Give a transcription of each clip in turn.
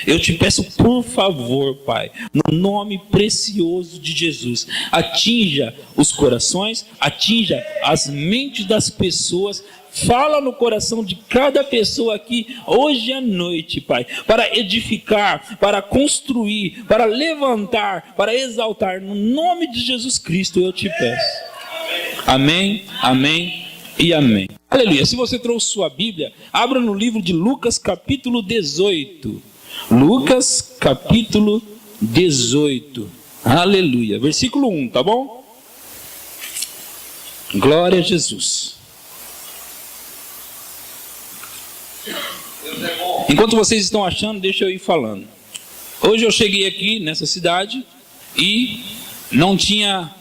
Eu te peço, por favor, Pai, no nome precioso de Jesus, atinja os corações, atinja as mentes das pessoas. Fala no coração de cada pessoa aqui hoje à noite, Pai, para edificar, para construir, para levantar, para exaltar. No nome de Jesus Cristo eu te peço. Amém, amém e amém. Aleluia. Se você trouxe sua Bíblia, abra no livro de Lucas capítulo 18. Lucas capítulo 18. Aleluia. Versículo 1, tá bom? Glória a Jesus. Enquanto vocês estão achando, deixa eu ir falando. Hoje eu cheguei aqui nessa cidade e não tinha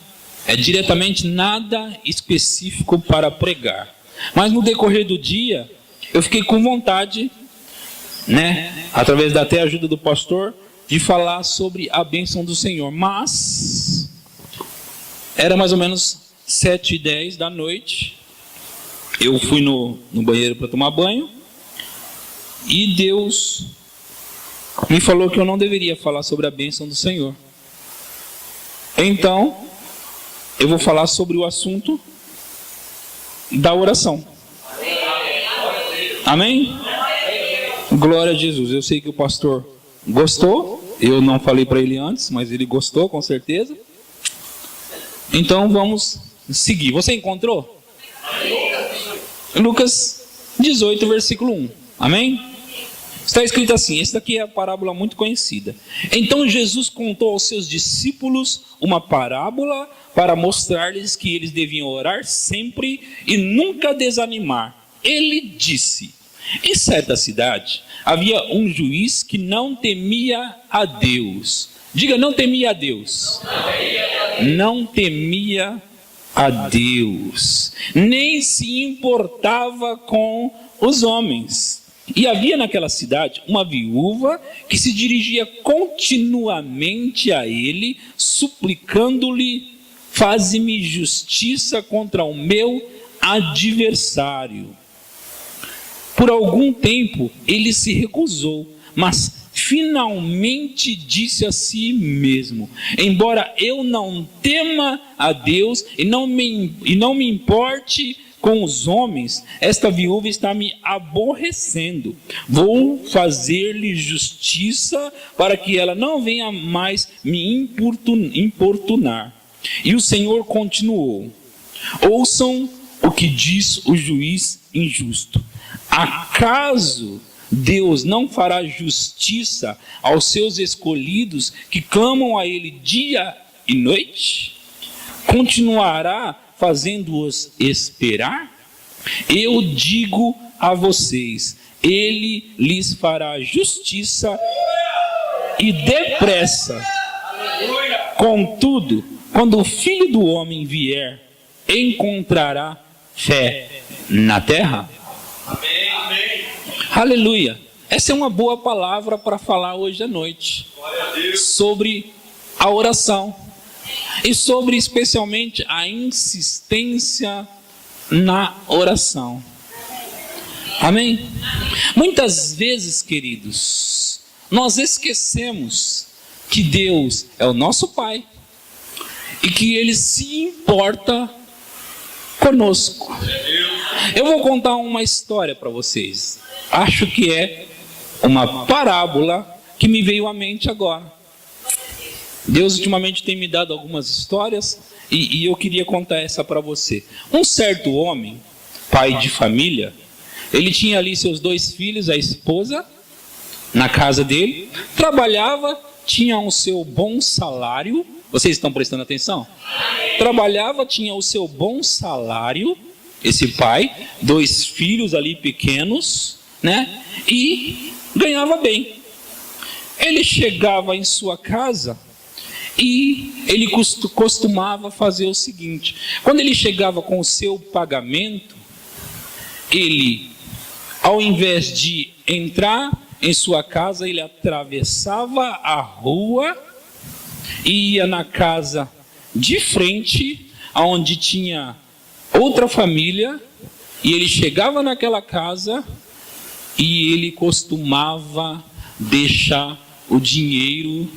diretamente nada específico para pregar. Mas no decorrer do dia, eu fiquei com vontade, através da até ajuda do pastor, de falar sobre a bênção do Senhor. Mas era mais ou menos 7h10 da noite. Eu fui no banheiro para tomar banho. E Deus me falou que eu não deveria falar sobre a bênção do Senhor. Então, eu vou falar sobre o assunto da oração. Amém? Glória a Jesus. Eu sei que o pastor gostou. Eu não falei para ele antes, mas ele gostou com certeza. Então vamos seguir. Você encontrou? Lucas 18, versículo 1. Amém? Está escrito assim, essa daqui é a parábola muito conhecida. Então Jesus contou aos seus discípulos uma parábola para mostrar-lhes que eles deviam orar sempre e nunca desanimar. Ele disse: em certa cidade havia um juiz que não temia a Deus. Diga, não temia a Deus. Não temia a Deus, nem se importava com os homens. E havia naquela cidade uma viúva que se dirigia continuamente a ele, suplicando-lhe: faze-me justiça contra o meu adversário. Por algum tempo ele se recusou, mas finalmente disse a si mesmo: embora eu não tema a Deus e não me importe com os homens, esta viúva está me aborrecendo. Vou fazer-lhe justiça para que ela não venha mais me importunar. E o Senhor continuou: ouçam o que diz o juiz injusto. Acaso Deus não fará justiça aos seus escolhidos que clamam a Ele dia e noite? Continuará fazendo-os esperar? Eu digo a vocês, Ele lhes fará justiça e depressa. Contudo, quando o Filho do Homem vier, encontrará fé na terra? Amém. Aleluia. Essa é uma boa palavra para falar hoje à noite sobre a oração. E sobre especialmente a insistência na oração. Amém? Muitas vezes, queridos, nós esquecemos que Deus é o nosso Pai e que Ele se importa conosco. Eu vou contar uma história para vocês. Acho que é uma parábola que me veio à mente agora. Deus ultimamente tem me dado algumas histórias e eu queria contar essa para você. Um certo homem, pai de família, ele tinha ali seus 2 filhos, a esposa, na casa dele, trabalhava, tinha o seu bom salário. Vocês estão prestando atenção? Trabalhava, tinha o seu bom salário, esse pai, 2 filhos ali pequenos, e ganhava bem. Ele chegava em sua casa e ele costumava fazer o seguinte: quando ele chegava com o seu pagamento, ele, ao invés de entrar em sua casa, ele atravessava a rua e ia na casa de frente, onde tinha outra família, e ele chegava naquela casa e ele costumava deixar o dinheiro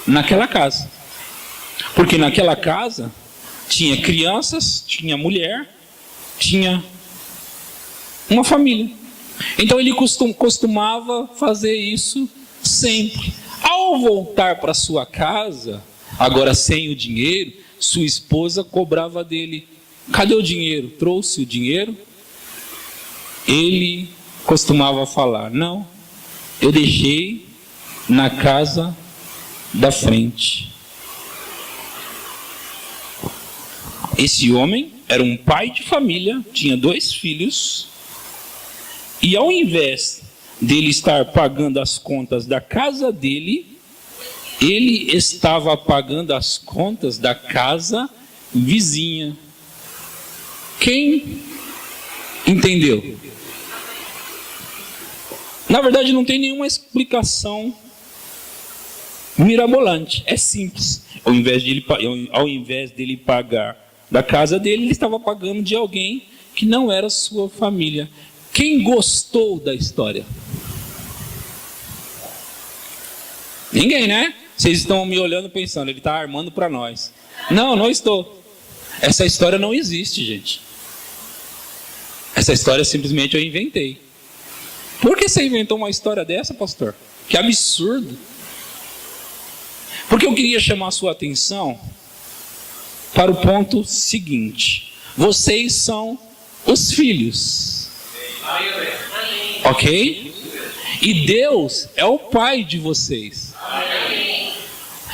naquela casa. Porque naquela casa tinha crianças, tinha mulher, tinha uma família. Então ele costumava fazer isso sempre. Ao voltar para sua casa, agora sem o dinheiro, sua esposa cobrava dele: cadê o dinheiro? Trouxe o dinheiro? Ele costumava falar: não, eu deixei na casa da frente. Esse homem era um pai de família, tinha 2 filhos, e ao invés dele estar pagando as contas da casa dele, ele estava pagando as contas da casa vizinha. Quem entendeu? Na verdade, não tem nenhuma explicação mirabolante. É simples. Ao invés dele pagar da casa dele, ele estava pagando de alguém que não era sua família. Quem gostou da história? Ninguém, né? Vocês estão me olhando pensando, ele está armando para nós. Não, não estou. Essa história não existe, gente. Essa história simplesmente eu inventei. Por que você inventou uma história dessa, pastor? Que absurdo. Porque eu queria chamar a sua atenção para o ponto seguinte: vocês são os filhos, ok? E Deus é o pai de vocês.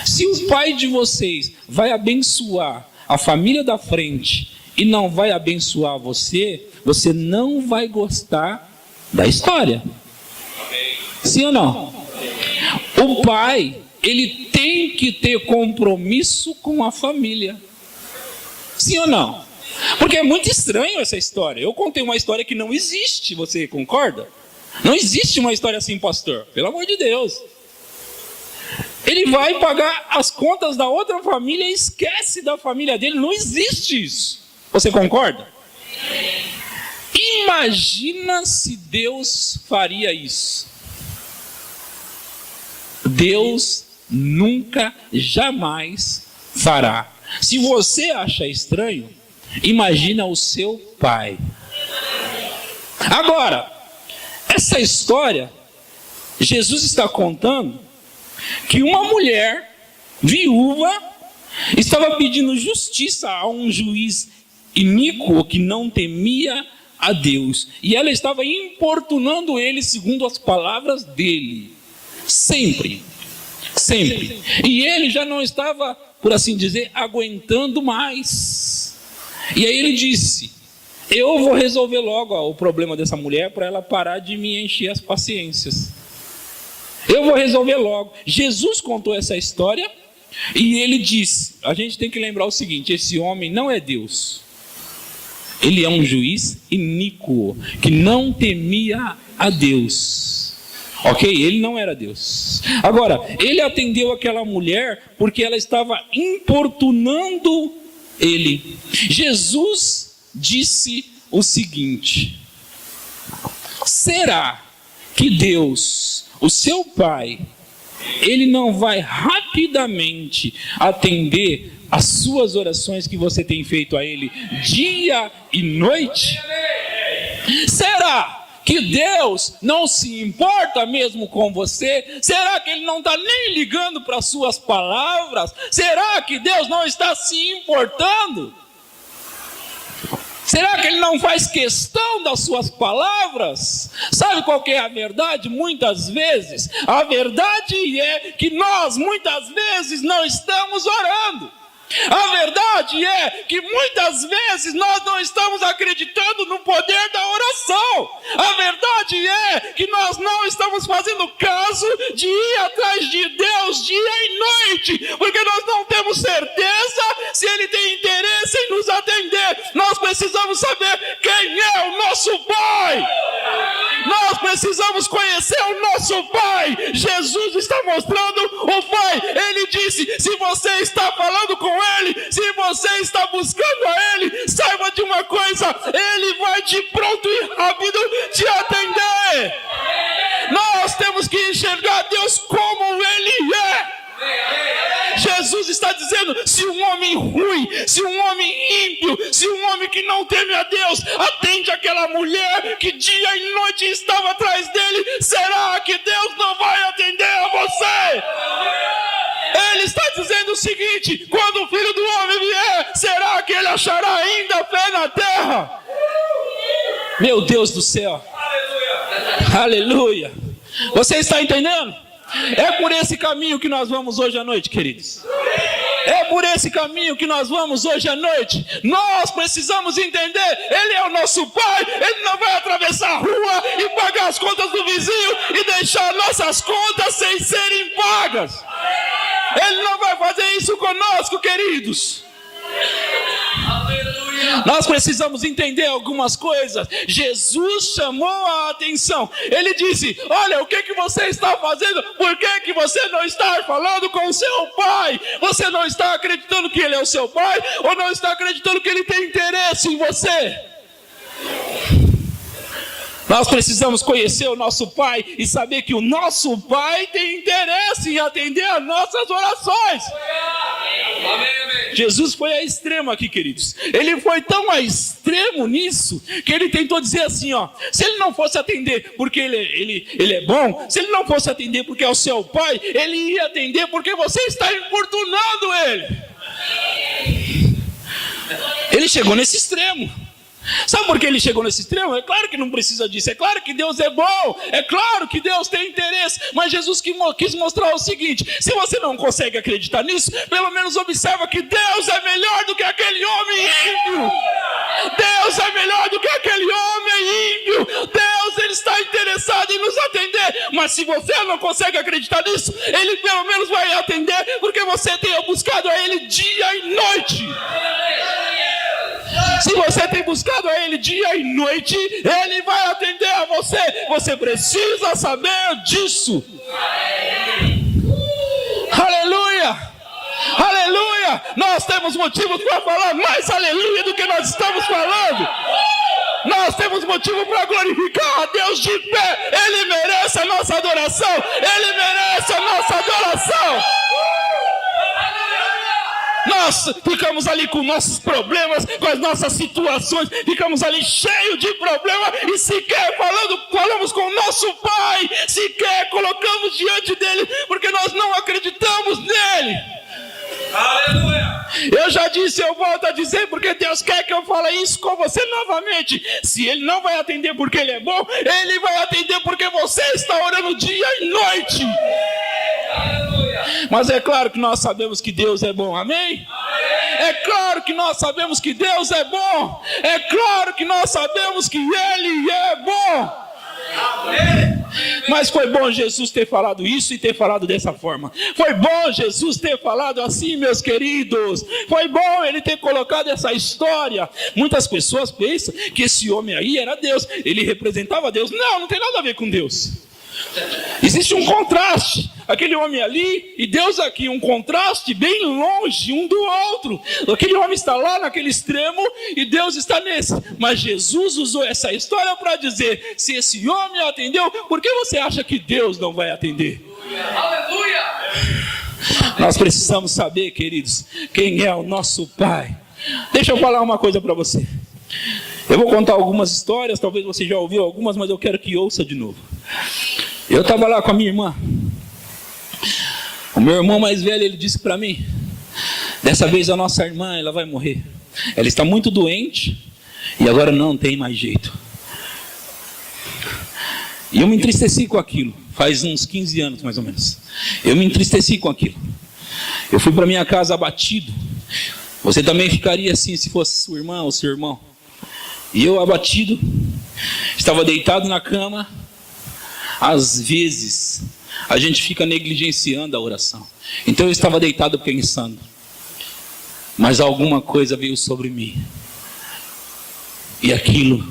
Se o pai de vocês vai abençoar a família da frente e não vai abençoar você, você não vai gostar da história. Sim ou não? O pai, ele tem que ter compromisso com a família. Sim ou não? Porque é muito estranho essa história. Eu contei uma história que não existe, você concorda? Não existe uma história assim, pastor. Pelo amor de Deus. Ele vai pagar as contas da outra família e esquece da família dele. Não existe isso. Você concorda? Imagina se Deus faria isso. Deus nunca, jamais fará. Se você acha estranho, imagina o seu pai. Agora, essa história, Jesus está contando que uma mulher viúva estava pedindo justiça a um juiz iníquo que não temia a Deus. E ela estava importunando ele segundo as palavras dele. Sempre. Sempre. E ele já não estava, por assim dizer, aguentando mais. E aí ele disse: eu vou resolver logo o problema dessa mulher para ela parar de me encher as paciências. Eu vou resolver logo. Jesus contou essa história e ele disse: a gente tem que lembrar o seguinte, esse homem não é Deus. Ele é um juiz iníquo, que não temia a Deus. Ok? Ele não era Deus. Agora, ele atendeu aquela mulher porque ela estava importunando ele. Jesus disse o seguinte: será que Deus, o seu Pai, ele não vai rapidamente atender as suas orações que você tem feito a ele dia e noite? Será que Deus não se importa mesmo com você? Será que ele não está nem ligando para as suas palavras? Será que Deus não está se importando? Será que ele não faz questão das suas palavras? Sabe qual que é a verdade? Muitas vezes, a verdade é que nós muitas vezes não estamos orando. A verdade é que muitas vezes nós não estamos acreditando no poder da oração. A verdade é que nós não estamos fazendo caso de ir atrás de Deus dia e noite, porque nós não temos certeza se Ele tem interesse em nos atender. Nós precisamos saber quem é o nosso Pai. Nós precisamos conhecer o nosso Pai. Jesus está mostrando o Pai. Ele disse: se você está falando com Ele, se você está buscando a Ele, saiba de uma coisa: Ele vai de pronto e rápido te atender. Nós temos que enxergar enxergar Deus como Ele é. Jesus está dizendo, se um homem ruim, se um homem ímpio, se um homem que não teme a Deus, atende aquela mulher que dia e noite estava atrás dele, será que Deus não vai atender a você? Ele está dizendo o seguinte, quando o Filho do Homem vier, será que ele achará ainda fé na terra? Meu Deus do céu. Aleluia. Você está entendendo? É por esse caminho que nós vamos hoje à noite, queridos. É por esse caminho que nós vamos hoje à noite. Nós precisamos entender, Ele é o nosso Pai. Ele não vai atravessar a rua e pagar as contas do vizinho e deixar nossas contas sem serem pagas. Ele não vai fazer isso conosco, queridos. Nós precisamos entender algumas coisas. Jesus chamou a atenção. Ele disse, olha, o que você está fazendo? Por que você não está falando com o seu pai? Você não está acreditando que ele é o seu pai? Ou não está acreditando que ele tem interesse em você? Nós precisamos conhecer o nosso Pai e saber que o nosso Pai tem interesse em atender as nossas orações. Amém. Jesus foi a extremo aqui, queridos. Ele foi tão a extremo nisso que ele tentou dizer assim, ó, se ele não fosse atender porque ele é bom, se ele não fosse atender porque é o seu Pai, ele ia atender porque você está importunando ele. Ele chegou nesse extremo. Sabe por que ele chegou nesse extremo? É claro que não precisa disso, é claro que Deus é bom, é claro que Deus tem interesse, mas Jesus quis mostrar o seguinte, se você não consegue acreditar nisso, pelo menos observa que Deus é melhor do que aquele homem ímpio. Deus é melhor do que aquele homem ímpio. Deus, ele está interessado em nos atender, mas se você não consegue acreditar nisso, ele pelo menos vai atender, porque você tem buscado a ele dia e noite. Se você tem buscado a Ele dia e noite, Ele vai atender a você. Você precisa saber disso. Aleluia! Aleluia! Nós temos motivos para falar mais aleluia do que nós estamos falando. Nós temos motivo para glorificar a Deus de pé. Ele merece a nossa adoração. Ele merece a nossa adoração. Nós ficamos ali com nossos problemas, com as nossas situações, ficamos ali cheios de problemas e sequer falamos com o nosso Pai, sequer colocamos diante dele, porque nós não acreditamos nele. Aleluia! Eu já disse, eu volto a dizer, porque Deus quer que eu fale isso com você novamente. Se Ele não vai atender porque Ele é bom, Ele vai atender porque você está orando dia e noite. Mas é claro que nós sabemos que Deus é bom, amém? É claro que nós sabemos que Deus é bom. É claro que nós sabemos que Ele é bom. Mas foi bom Jesus ter falado isso e ter falado dessa forma. Foi bom Jesus ter falado assim, meus queridos. Foi bom Ele ter colocado essa história. Muitas pessoas pensam que esse homem aí era Deus, ele representava Deus. Não, não tem nada a ver com Deus. Existe um contraste, aquele homem ali e Deus aqui, um contraste bem longe um do outro. Aquele homem está lá naquele extremo e Deus está nesse. Mas Jesus usou essa história para dizer, se esse homem atendeu, por que você acha que Deus não vai atender? Aleluia! Nós precisamos saber, queridos, quem é o nosso Pai. Deixa eu falar uma coisa para você. Eu vou contar algumas histórias, talvez você já ouviu algumas, mas eu quero que ouça de novo. Eu estava lá com a minha irmã. O meu irmão mais velho, ele disse para mim, dessa vez a nossa irmã, ela vai morrer. Ela está muito doente e agora não tem mais jeito. E eu me entristeci com aquilo, faz uns 15 anos mais ou menos. Eu me entristeci com aquilo. Eu fui para minha casa abatido. Você também ficaria assim se fosse sua irmã ou seu irmão. E eu abatido, estava deitado na cama. Às vezes, a gente fica negligenciando a oração. Então eu estava deitado pensando. Mas alguma coisa veio sobre mim. E aquilo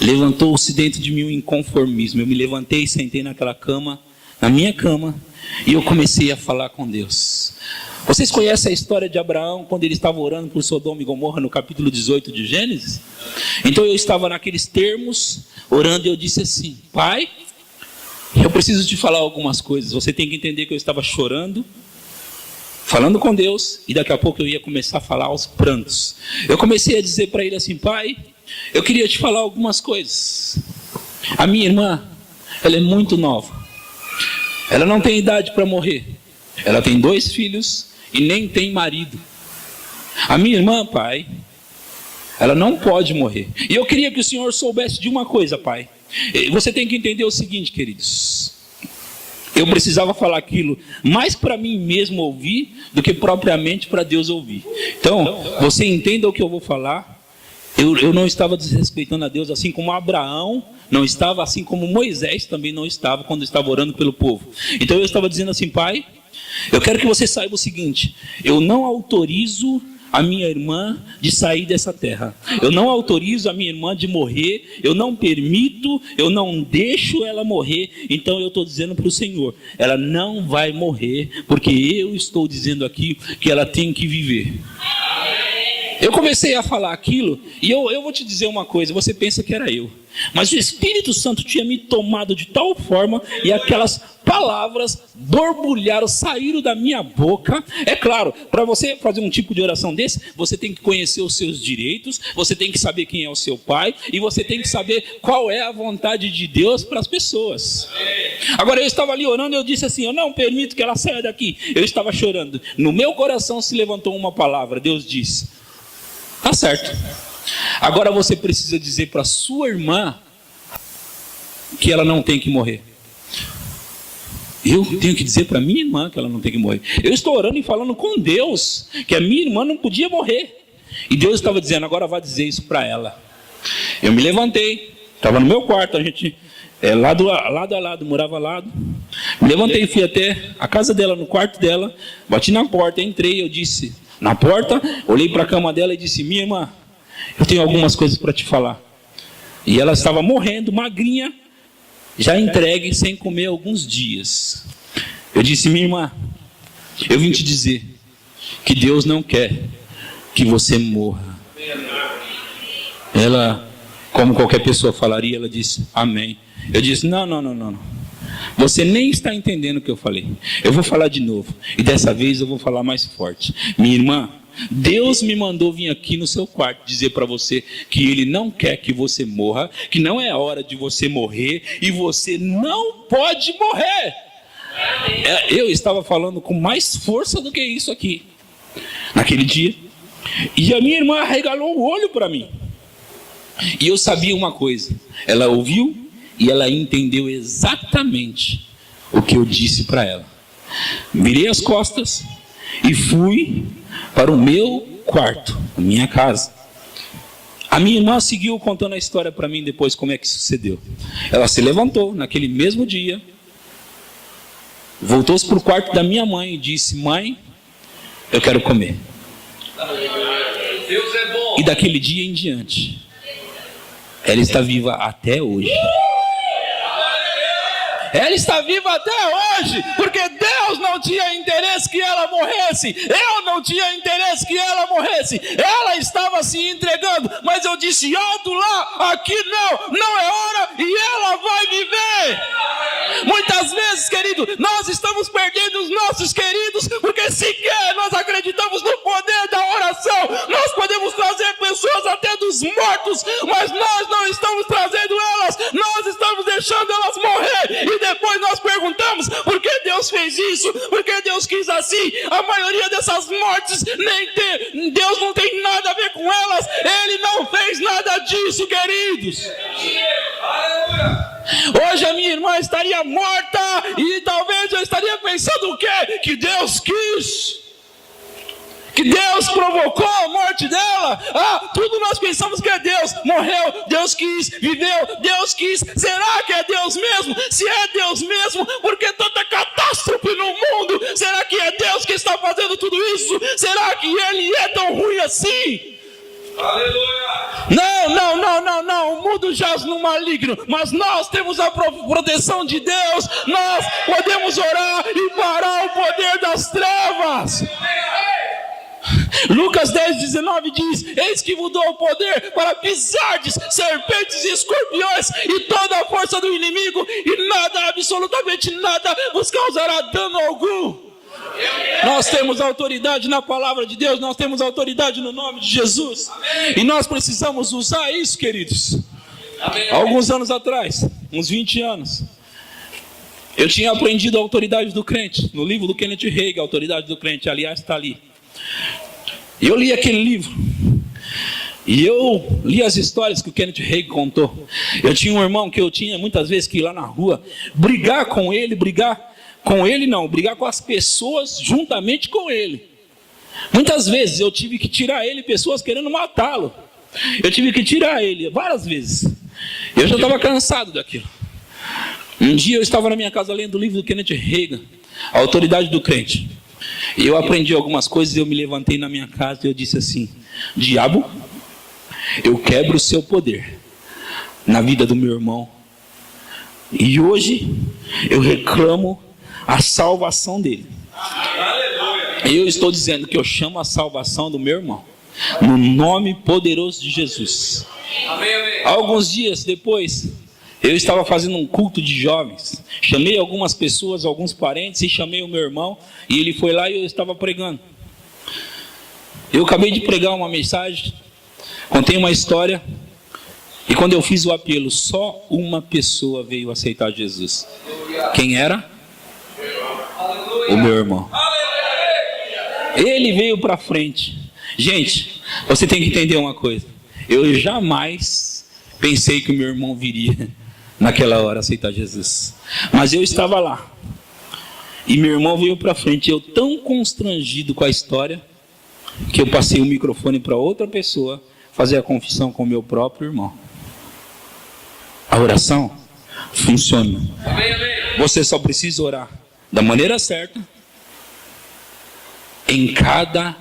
levantou-se dentro de mim um inconformismo. Eu me levantei e sentei naquela cama, na minha cama, e eu comecei a falar com Deus. Vocês conhecem a história de Abraão, quando ele estava orando por Sodoma e Gomorra, no capítulo 18 de Gênesis? Então eu estava naqueles termos, orando, e eu disse assim, Pai, Eu preciso te falar algumas coisas. Você tem que entender que eu estava chorando, falando com Deus, e daqui a pouco eu ia começar a falar aos prantos. Eu comecei a dizer para ele assim: pai, eu queria te falar algumas coisas. A minha irmã, ela é muito nova. Ela não tem idade para morrer. Ela tem 2 filhos e nem tem marido. A minha irmã, pai, ela não pode morrer. E eu queria que o senhor soubesse de uma coisa, pai. Você tem que entender o seguinte, queridos. Eu precisava falar aquilo mais para mim mesmo ouvir do que propriamente para Deus ouvir. Então, você entenda o que eu vou falar. Eu não estava desrespeitando a Deus, assim como Abraão não estava, assim como Moisés também não estava quando estava orando pelo povo. Então eu estava dizendo assim: pai, eu quero que você saiba o seguinte: eu não autorizo a minha irmã de sair dessa terra. Eu não autorizo a minha irmã de morrer. Eu não permito, eu não deixo ela morrer. Então eu estou dizendo para o Senhor: ela não vai morrer, porque eu estou dizendo aqui que ela tem que viver. Eu comecei a falar aquilo, e eu vou te dizer uma coisa: você pensa que era eu, mas o Espírito Santo tinha me tomado de tal forma, e aquelas palavras borbulharam, saíram da minha boca. É claro, para você fazer um tipo de oração desse, você tem que conhecer os seus direitos, você tem que saber quem é o seu pai, e você tem que saber qual é a vontade de Deus para as pessoas. Agora eu estava ali orando, e eu disse assim: eu não permito que ela saia daqui. Eu estava chorando, no meu coração se levantou uma palavra. Deus disse: tá certo. Agora você precisa dizer para sua irmã que ela não tem que morrer. Eu tenho que dizer para minha irmã que ela não tem que morrer. Eu estou orando e falando com Deus que a minha irmã não podia morrer. E Deus estava dizendo: agora vai dizer isso para ela. Eu me levantei, estava no meu quarto, a gente lado a lado, morava ao lado. Me levantei e fui até a casa dela, no quarto dela, bati na porta, entrei, eu disse na porta, olhei para a cama dela e disse: minha irmã, eu tenho algumas coisas para te falar. E ela estava morrendo, magrinha, já entregue, sem comer alguns dias. Eu disse: minha irmã, eu vim te dizer que Deus não quer que você morra. Ela, como qualquer pessoa falaria, ela disse: amém. Eu disse: não. Você nem está entendendo o que eu falei. Eu vou falar de novo, e dessa vez eu vou falar mais forte. Minha irmã, Deus me mandou vir aqui no seu quarto dizer para você que Ele não quer que você morra, que não é hora de você morrer, e você não pode morrer. Eu estava falando com mais força do que isso aqui, naquele dia. E a minha irmã arregalou o olho para mim. E eu sabia uma coisa: ela ouviu e ela entendeu exatamente o que eu disse para ela. Virei as costas e fui para o meu quarto, a minha casa. A minha irmã seguiu contando a história para mim depois, como é que sucedeu. Ela se levantou naquele mesmo dia, voltou-se para o quarto da minha mãe e disse: mãe, eu quero comer. Deus é bom. E daquele dia em diante, ela está viva até hoje. Ela está viva até hoje, porque Deus não tinha interesse que ela morresse. Eu não tinha interesse que ela morresse. Ela estava se entregando, mas eu disse: alto lá, aqui não é hora, e ela vai viver. Muitas vezes, querido, nós estamos perdendo os nossos queridos, porque sequer nós acreditamos no poder da oração. Nós podemos trazer pessoas até dos mortos, mas nós não estamos trazendo elas, nós estamos deixando elas morrer. E depois nós perguntamos: por que Deus fez isso? Por que Deus quis assim? A maioria dessas mortes, Deus não tem nada a ver com elas. Ele não fez nada disso, queridos. Hoje a minha irmã estaria morta, e talvez eu estaria pensando o quê? Que Deus quis, que Deus provocou a morte dela. Tudo nós pensamos que é Deus. Morreu, Deus quis. Viveu, Deus quis. Será que é Deus mesmo? Se é Deus mesmo, por que tanta catástrofe no mundo? Será que é Deus que está fazendo tudo isso? Será que Ele é tão ruim assim? Aleluia! Não, o mundo jaz no maligno, mas nós temos a proteção de Deus. Nós podemos orar e parar o poder das trevas. Lucas 10:19 diz: eis que vos dou o poder para pisardes serpentes e escorpiões e toda a força do inimigo, e nada, absolutamente nada, vos causará dano algum. Nós temos autoridade na palavra de Deus, nós temos autoridade no nome de Jesus. E nós precisamos usar isso, queridos. Alguns anos atrás, uns 20 anos, eu tinha aprendido a autoridade do crente, no livro do Kenneth Hagin, a autoridade do crente, aliás, está ali. Eu li aquele livro, e eu li as histórias que o Kenneth Hagin contou. Eu tinha um irmão que eu tinha muitas vezes que ir lá na rua, brigar com as pessoas juntamente com ele. Muitas vezes eu tive que tirar ele, pessoas querendo matá-lo. Eu tive que tirar ele várias vezes. Eu já estava cansado daquilo. Um dia eu estava na minha casa lendo o livro do Kenneth Hagin, A Autoridade do Crente. E eu aprendi algumas coisas, eu me levantei na minha casa e eu disse assim: diabo, eu quebro o seu poder na vida do meu irmão. E hoje eu reclamo a salvação dele. Eu estou dizendo que eu chamo a salvação do meu irmão, no nome poderoso de Jesus. Alguns dias depois, eu estava fazendo um culto de jovens. Chamei algumas pessoas, alguns parentes, e chamei o meu irmão, e ele foi lá e eu estava pregando. Eu acabei de pregar uma mensagem, contei uma história, e quando eu fiz o apelo, só uma pessoa veio aceitar Jesus. Quem era? O meu irmão. Ele veio para frente. Gente, você tem que entender uma coisa. Eu jamais pensei que o meu irmão viria naquela hora aceitar Jesus. Mas eu estava lá. E meu irmão veio para frente. Eu tão constrangido com a história, que eu passei o microfone para outra pessoa fazer a confissão com o meu próprio irmão. A oração funciona. Você só precisa orar da maneira certa, em cada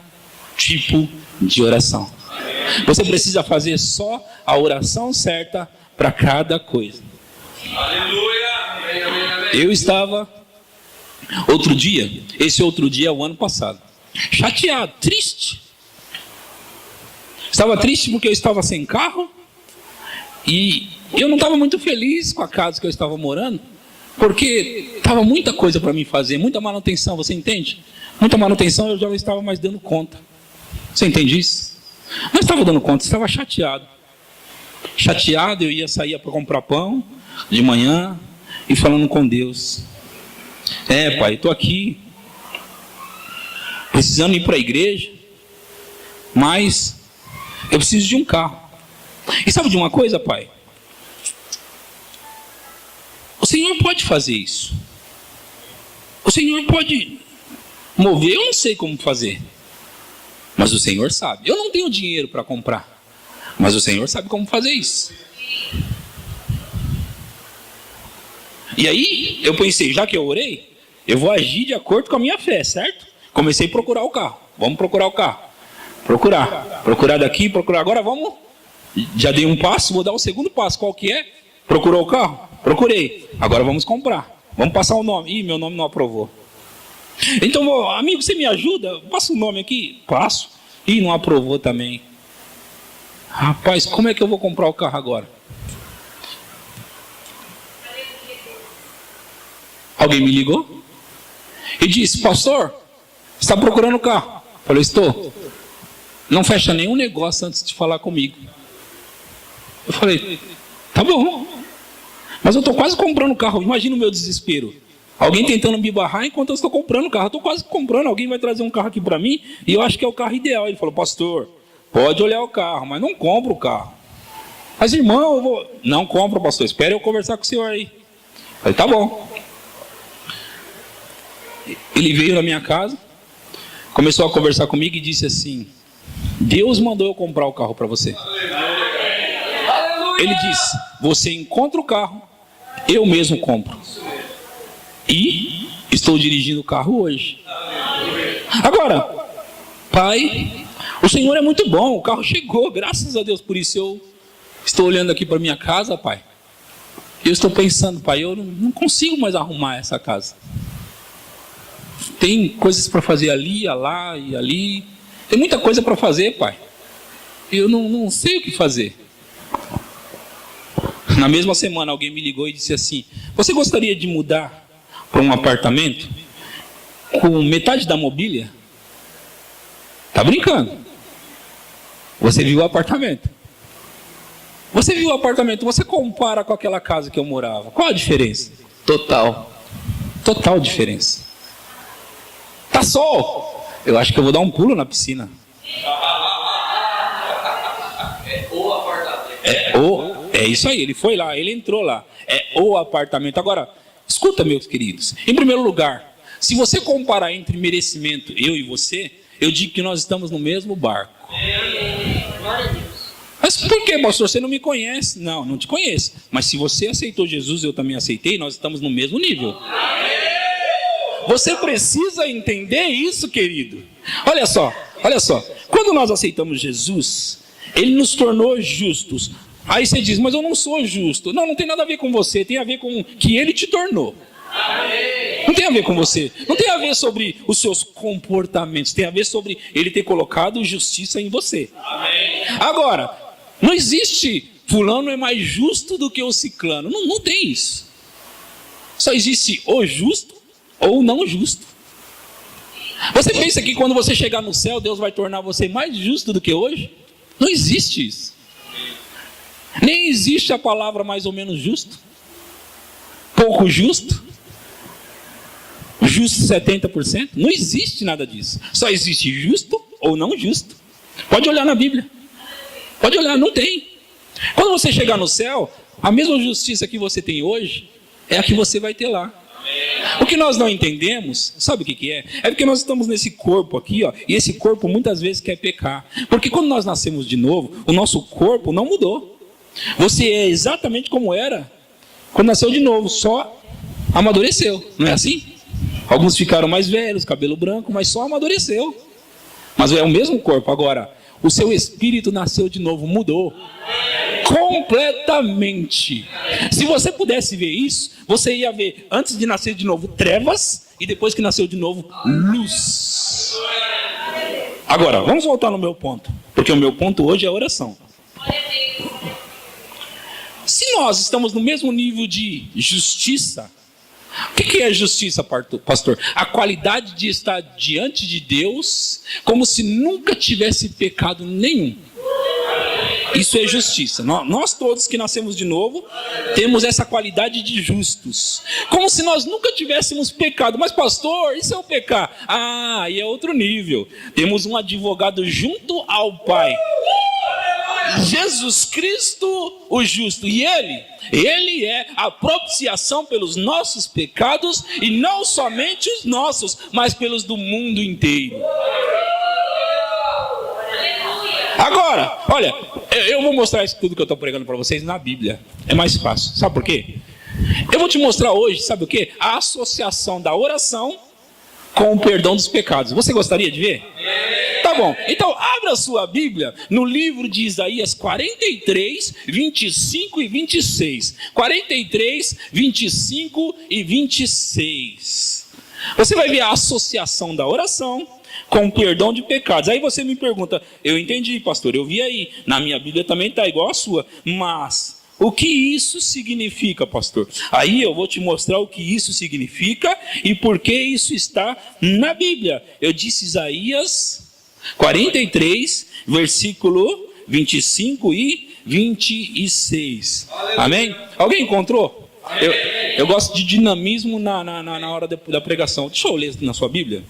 tipo de oração. Você precisa fazer só a oração certa para cada coisa. Eu estava outro dia, esse outro dia é o ano passado, chateado, triste. Estava triste porque eu estava sem carro e eu não estava muito feliz com a casa que eu estava morando, porque estava muita coisa para mim fazer, muita manutenção, você entende? Muita manutenção, eu já não estava mais dando conta. Você entende isso? Não estava dando conta, estava chateado. Chateado, eu ia sair para comprar pão de manhã e falando com Deus: pai, estou aqui precisando ir para a igreja, mas eu preciso de um carro. E sabe de uma coisa, pai? O Senhor pode fazer isso. O Senhor pode mover, eu não sei como fazer, mas o Senhor sabe. Eu não tenho dinheiro para comprar, mas o Senhor sabe como fazer isso. E aí eu pensei, já que eu orei, eu vou agir de acordo com a minha fé, certo? Comecei a procurar o carro. Vamos procurar o carro. Procurar daqui, procurar. Agora vamos. Já dei um passo, vou dar o segundo passo. Qual que é? Procurou o carro? Procurei. Agora vamos comprar. Vamos passar o nome. Ih, meu nome não aprovou. Então, amigo, você me ajuda? Passa o nome aqui. Passo. Ih, não aprovou também. Rapaz, como é que eu vou comprar o carro agora? Alguém me ligou e disse: pastor, está procurando o carro? Eu falei: estou. Não fecha nenhum negócio antes de falar comigo. Eu falei: tá bom, mas eu estou quase comprando o carro. Imagina o meu desespero. Alguém tentando me barrar enquanto eu estou comprando o carro. Eu estou quase comprando, alguém vai trazer um carro aqui para mim e eu acho que é o carro ideal. Ele falou: pastor, pode olhar o carro, mas não compra o carro. Mas irmão, eu vou... Não compra, pastor, espere eu conversar com o senhor aí. Eu falei: tá bom. Ele veio na minha casa, começou a conversar comigo e disse assim: Deus mandou eu comprar o carro para você. Ele disse: você encontra o carro, eu mesmo compro. E estou dirigindo o carro hoje. Agora, pai, o Senhor é muito bom, o carro chegou, graças a Deus. Por isso eu estou olhando aqui para minha casa, pai. Eu estou pensando: pai, eu não consigo mais arrumar essa casa. Tem coisas para fazer ali, lá e ali. Tem muita coisa para fazer, pai. Eu não sei o que fazer. Na mesma semana alguém me ligou e disse assim: você gostaria de mudar para um apartamento com metade da mobília? Tá brincando? Você viu o apartamento? Você viu o apartamento? Você compara com aquela casa que eu morava? Qual a diferença? Total diferença. Tá sol. Eu acho que eu vou dar um pulo na piscina. É isso aí, ele foi lá, ele entrou lá. É o apartamento. Agora, escuta, meus queridos. Em primeiro lugar, se você comparar entre merecimento, eu e você, eu digo que nós estamos no mesmo barco. Glória a Deus. Mas por que, pastor? Você não me conhece? Não te conheço. Mas se você aceitou Jesus, eu também aceitei, nós estamos no mesmo nível. Você precisa entender isso, querido. Olha só. Quando nós aceitamos Jesus, Ele nos tornou justos. Aí você diz, mas eu não sou justo. Não tem nada a ver com você, tem a ver com que Ele te tornou. Não tem a ver com você, não tem a ver sobre os seus comportamentos, tem a ver sobre Ele ter colocado justiça em você. Agora, não existe fulano é mais justo do que o ciclano. Não tem isso. Só existe o justo ou não justo. Você pensa que quando você chegar no céu, Deus vai tornar você mais justo do que hoje? Não existe isso. Nem existe a palavra mais ou menos justo, pouco justo, justo 70%. Não existe nada disso. Só existe justo ou não justo. Pode olhar na Bíblia. Pode olhar, não tem. Quando você chegar no céu, a mesma justiça que você tem hoje é a que você vai ter lá. O que nós não entendemos, sabe o que é? É porque nós estamos nesse corpo aqui, ó, e esse corpo muitas vezes quer pecar. Porque quando nós nascemos de novo, o nosso corpo não mudou. Você é exatamente como era quando nasceu de novo, só amadureceu, não é assim? Alguns ficaram mais velhos, cabelo branco, mas só amadureceu. Mas é o mesmo corpo. Agora, o seu espírito nasceu de novo, mudou completamente. Se você pudesse ver isso, você ia ver antes de nascer de novo trevas e depois que nasceu de novo luz. Agora, vamos voltar no meu ponto, porque o meu ponto hoje é a oração. Se nós estamos no mesmo nível de justiça, o que é justiça, pastor? A qualidade de estar diante de Deus como se nunca tivesse pecado nenhum. Isso é justiça. Nós todos que nascemos de novo temos essa qualidade de justos, como se nós nunca tivéssemos pecado. Mas pastor, isso é o pecar? Aí é outro nível. Temos um advogado junto ao Pai, Jesus Cristo o justo. E Ele é a propiciação pelos nossos pecados, e não somente os nossos, mas pelos do mundo inteiro. Agora, olha, eu vou mostrar isso tudo que eu estou pregando para vocês na Bíblia. É mais fácil. Sabe por quê? Eu vou te mostrar hoje, sabe o quê? A associação da oração com o perdão dos pecados. Você gostaria de ver? Tá bom. Então, abra a sua Bíblia no livro de Isaías 43, 25 e 26. 43, 25 e 26. Você vai ver a associação da oração com o perdão de pecados. Aí você me pergunta, eu entendi, pastor, eu vi aí, na minha Bíblia também está igual a sua, mas o que isso significa, pastor? Aí eu vou te mostrar o que isso significa e por que isso está na Bíblia. Eu disse Isaías 43, versículo 25 e 26. Amém? Alguém encontrou? Eu gosto de dinamismo na hora da pregação. Deixa eu ler na sua Bíblia.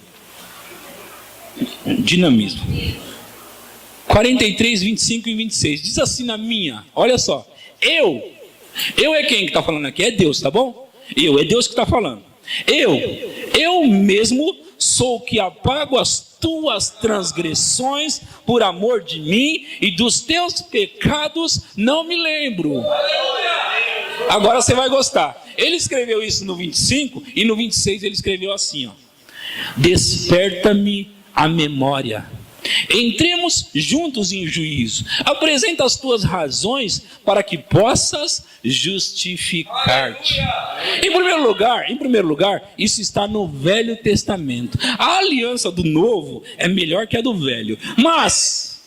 Dinamismo. 43, 25 e 26. Diz assim na minha, olha só. Eu é quem que está falando aqui? É Deus, tá bom? É Deus que está falando. Eu mesmo sou o que apago as tuas transgressões por amor de mim, e dos teus pecados não me lembro. Agora você vai gostar. Ele escreveu isso no 25, e no 26 ele escreveu assim, ó: desperta-me a memória, Entremos juntos em juízo. Apresenta as tuas razões para que possas justificar-te. Em primeiro lugar, isso está no Velho Testamento. A aliança do Novo é melhor que a do Velho. Mas,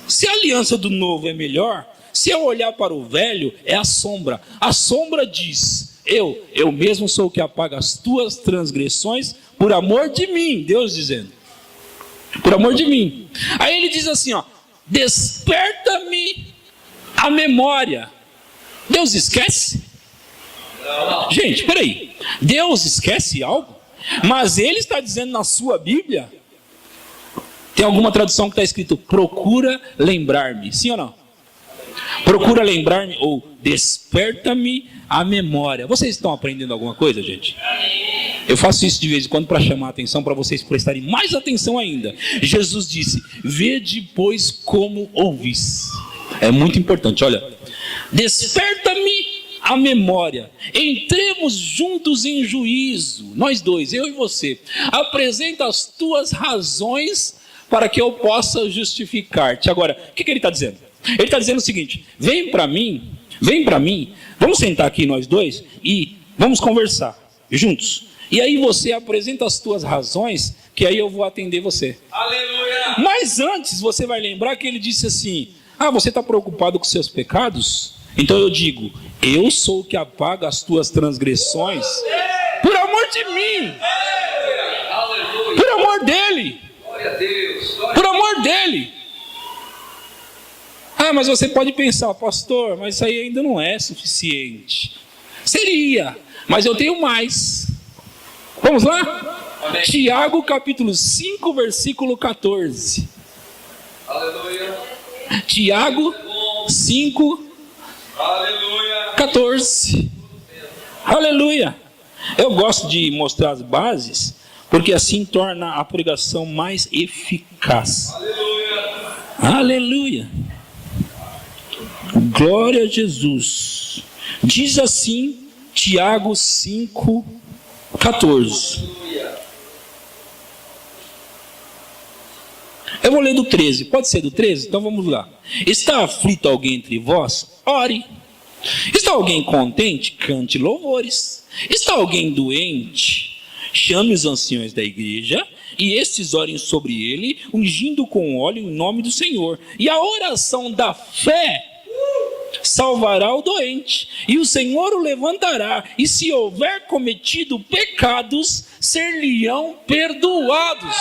se a aliança do Novo é melhor, se eu olhar para o Velho, é a sombra. A sombra diz: eu mesmo sou o que apaga as tuas transgressões por amor de mim. Deus dizendo, por amor de mim. Aí ele diz assim, ó: desperta-me a memória. Deus esquece? Não. Gente, peraí. Deus esquece algo? Mas ele está dizendo na sua Bíblia, tem alguma tradução que está escrito: procura lembrar-me. Sim ou não? Procura lembrar-me, ou desperta-me a memória. Vocês estão aprendendo alguma coisa, gente? Eu faço isso de vez em quando para chamar a atenção, para vocês prestarem mais atenção ainda. Jesus disse: vede, pois, como ouvis. É muito importante, olha. Desperta-me a memória. Entremos juntos em juízo. Nós dois, eu e você. Apresenta as tuas razões para que eu possa justificar-te. Agora, o que ele está dizendo? Ele está dizendo o seguinte: vem para mim, vamos sentar aqui nós dois e vamos conversar juntos. E aí você apresenta as tuas razões, que aí eu vou atender você. Aleluia! Mas antes você vai lembrar que ele disse assim: você está preocupado com seus pecados? Então eu digo: eu sou o que apaga as tuas transgressões por amor de mim, por amor dele, por amor dele. Mas você pode pensar: pastor, mas isso aí ainda não é suficiente. Seria, mas eu tenho mais. Vamos lá? Amém. Tiago capítulo 5, versículo 14. Aleluia. Tiago 5, aleluia. 14. Aleluia. Eu gosto de mostrar as bases, porque assim torna a pregação mais eficaz. Aleluia. Aleluia. Glória a Jesus. Diz assim Tiago 5, 14. Eu vou ler do 13. Pode ser do 13? Então vamos lá. Está aflito alguém entre vós? Ore. Está alguém contente? Cante louvores. Está alguém doente? Chame os anciões da igreja e estes orem sobre ele, ungindo com óleo em nome do Senhor. E a oração da fé salvará o doente, e o Senhor o levantará, e se houver cometido pecados, ser-lhe-ão perdoados.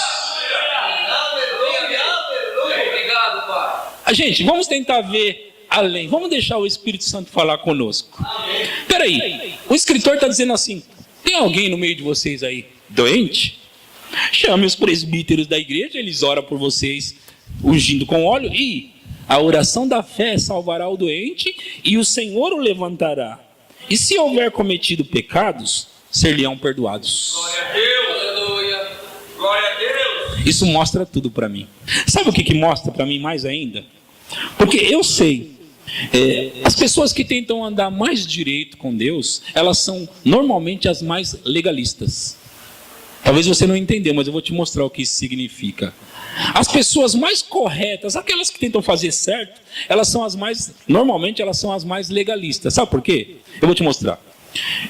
Obrigado, Pai. Gente, vamos tentar ver além, vamos deixar o Espírito Santo falar conosco. Peraí, o escritor está dizendo assim: tem alguém no meio de vocês aí doente? Chame os presbíteros da igreja, eles oram por vocês, ungindo com óleo, e a oração da fé salvará o doente, e o Senhor o levantará. E se houver cometido pecados, ser-lhe-ão perdoados. Glória a Deus, aleluia. Glória a Deus. Isso mostra tudo para mim. Sabe o que mostra para mim mais ainda? Porque eu sei, as pessoas que tentam andar mais direito com Deus, elas são normalmente as mais legalistas. Talvez você não entendeu, mas eu vou te mostrar o que isso significa. As pessoas mais corretas, aquelas que tentam fazer certo, normalmente elas são as mais legalistas. Sabe por quê? Eu vou te mostrar.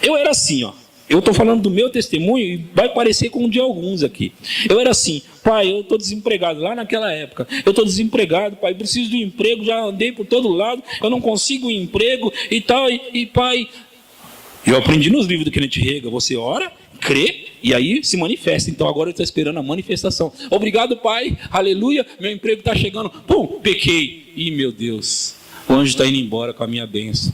Eu era assim, ó. Eu estou falando do meu testemunho e vai parecer com o de alguns aqui. Eu era assim: pai, eu estou desempregado. Lá naquela época, eu estou desempregado, pai, preciso de um emprego, já andei por todo lado, eu não consigo um emprego e tal, e pai... Eu aprendi nos livros do Kenneth Hagin: você ora, crê, e aí se manifesta. Então agora eu estou esperando a manifestação. Obrigado, pai, aleluia, meu emprego está chegando. Pum, pequei. Ih, meu Deus, o anjo está indo embora com a minha bênção.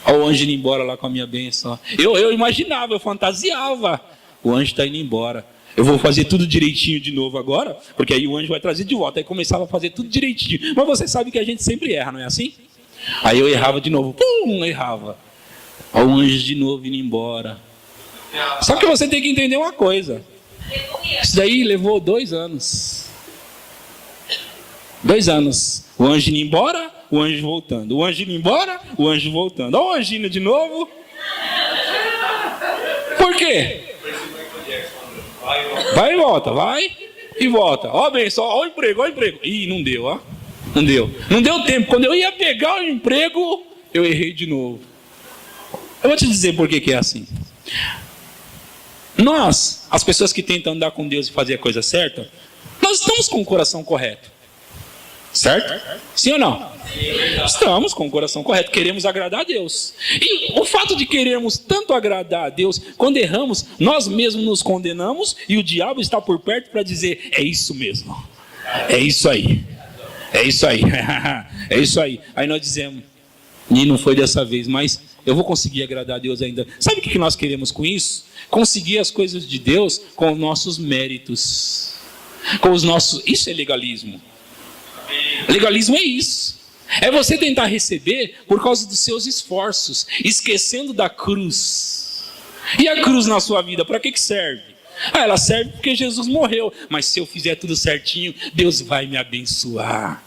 Olha o anjo indo embora lá com a minha bênção. Eu imaginava, eu fantasiava: o anjo está indo embora, eu vou fazer tudo direitinho de novo agora, porque aí o anjo vai trazer de volta. Aí começava a fazer tudo direitinho. Mas você sabe que a gente sempre erra, não é assim? Aí eu errava de novo, pum, errava. Olha o anjo de novo indo embora. Só que você tem que entender uma coisa: isso daí levou 2 anos. 2 anos. O anjo indo embora, o anjo voltando. O anjo indo embora, o anjo voltando. Olha o anjo indo de novo. Por quê? Vai e volta, vai. e volta. Ó, bênção, ó o emprego, ó o emprego. Ih, não deu, ó. Não deu. Não deu tempo. Quando eu ia pegar o emprego, eu errei de novo. Eu vou te dizer por que é assim. Nós, as pessoas que tentam andar com Deus e fazer a coisa certa, nós estamos com o coração correto. Certo? Sim ou não? Estamos com o coração correto, queremos agradar a Deus. E o fato de querermos tanto agradar a Deus, quando erramos, nós mesmos nos condenamos e o diabo está por perto para dizer: é isso mesmo, é isso aí, é isso aí, é isso aí. Aí nós dizemos: e não foi dessa vez, mas eu vou conseguir agradar a Deus ainda. Sabe o que nós queremos com isso? Conseguir as coisas de Deus com os nossos méritos, com os nossos... Isso é legalismo. Legalismo é isso. É você tentar receber por causa dos seus esforços, esquecendo da cruz. E a cruz na sua vida, para que serve? Ela serve porque Jesus morreu. Mas se eu fizer tudo certinho, Deus vai me abençoar.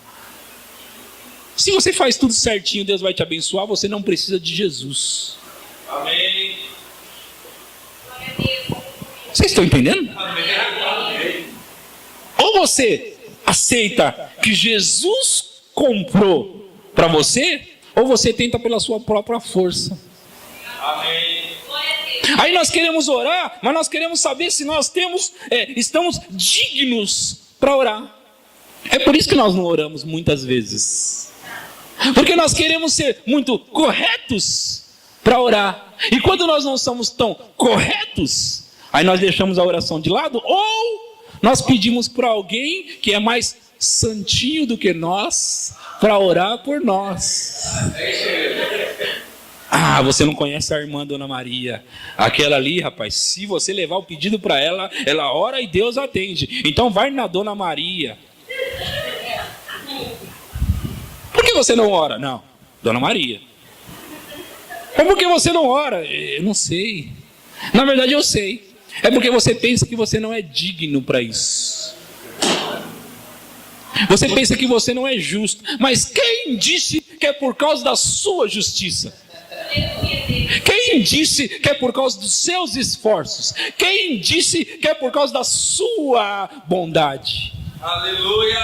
Se você faz tudo certinho, Deus vai te abençoar. Você não precisa de Jesus. Amém. Vocês estão entendendo? Amém. Ou você aceita que Jesus comprou para você, ou você tenta pela sua própria força. Amém. Aí nós queremos orar, mas nós queremos saber se nós estamos dignos para orar. É por isso que nós não oramos muitas vezes. Porque nós queremos ser muito corretos para orar. E quando nós não somos tão corretos, aí nós deixamos a oração de lado, ou nós pedimos para alguém que é mais santinho do que nós, para orar por nós. Ah, você não conhece a irmã Dona Maria. Aquela ali, rapaz, se você levar o pedido para ela, ela ora e Deus atende. Então vai na Dona Maria. Por que você não ora? Não, Dona Maria. É porque você não ora? Eu não sei. Na verdade eu sei. É porque você pensa que você não é digno para isso. Você pensa que você não é justo. Mas quem disse que é por causa da sua justiça? Quem disse que é por causa dos seus esforços? Quem disse que é por causa da sua bondade? Aleluia.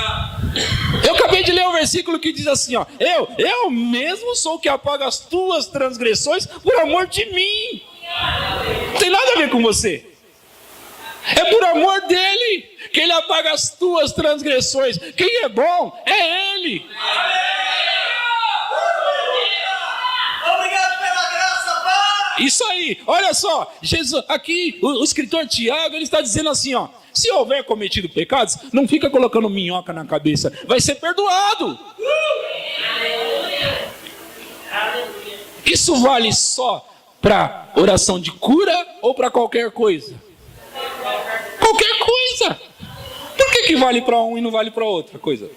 Eu acabei de ler um versículo que diz assim, ó: eu mesmo sou o que apaga as tuas transgressões por amor de mim. Não tem nada a ver com você. É por amor dele que ele apaga as tuas transgressões. Quem é bom é ele. Obrigado pela graça, Pai. Isso aí, olha só, Jesus, aqui o escritor Tiago, ele está dizendo assim, ó: se houver cometido pecados, não fica colocando minhoca na cabeça, vai ser perdoado. Isso vale só para oração de cura ou para qualquer coisa? Qualquer coisa. Por que vale para um e não vale para outra coisa?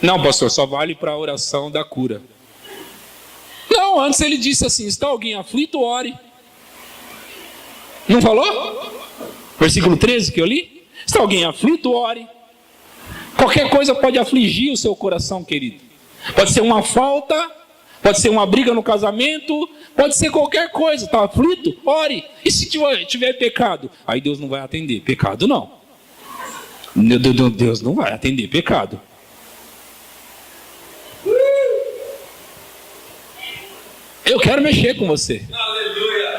Não, pastor, só vale para a oração da cura. Não, antes ele disse assim: está alguém aflito, ore. Não falou? Versículo 13 que eu li. Está alguém aflito, ore. Qualquer coisa pode afligir o seu coração, querido. Pode ser uma falta, pode ser uma briga no casamento, pode ser qualquer coisa. Está aflito? Ore. E se tiver pecado? Aí Deus não vai atender. Pecado não. Deus não vai atender pecado. Eu quero mexer com você. Aleluia.